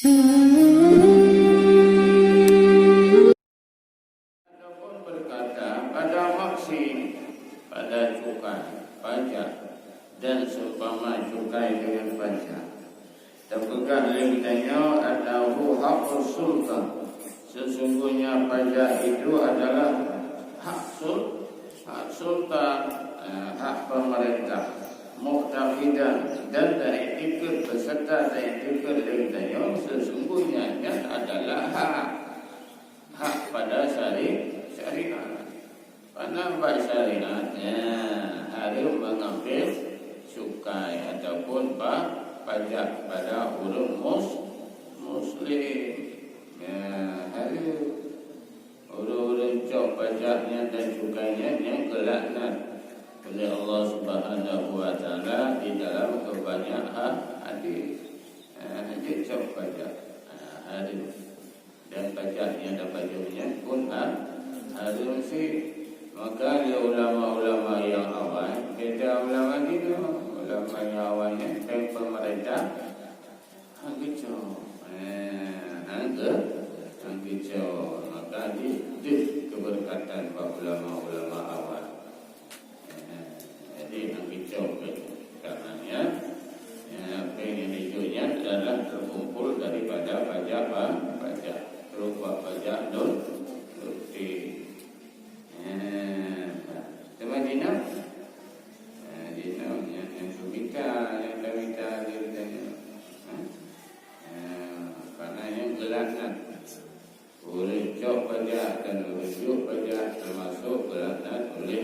Ataupun berkata pada maksi, pada cukai, pajak dan seumpama cukai dengan pajak. Terpegang limitanya adahu haqqus sultan. Sesungguhnya pajak itu adalah hak sultan, hak pemerintah. Muqtafidan dan dari tikir beserta dari tikir limitanya sesungguhnya adalah hak pada syariat. Penambah syariatnya harus mengambil cukai ataupun pajak pada orang muslim. Harus orang-orang cok pajaknya dan cukainya yang kelaknat oleh Allah Subhanahu wa taala di dalam kebanyakan hadis. Hadis cok pajak harus dan pajaknya dan pajaknya pun harus sih. Maka dia ulama-ulama yang awal, kita ulama itu ulama yang awalnya dan pemerintah hangkicau, hangkicau. Maka di keberkatan para ulama-ulama awal. Jadi hangkicau karenanya pengen hijaunya adalah terkumpul daripada pajak berupa pajak rutin. Dina yang subika, yang tawita dia karena yang gelaknat oleh cok pajak dan rujuk pajak termasuk gelaknat oleh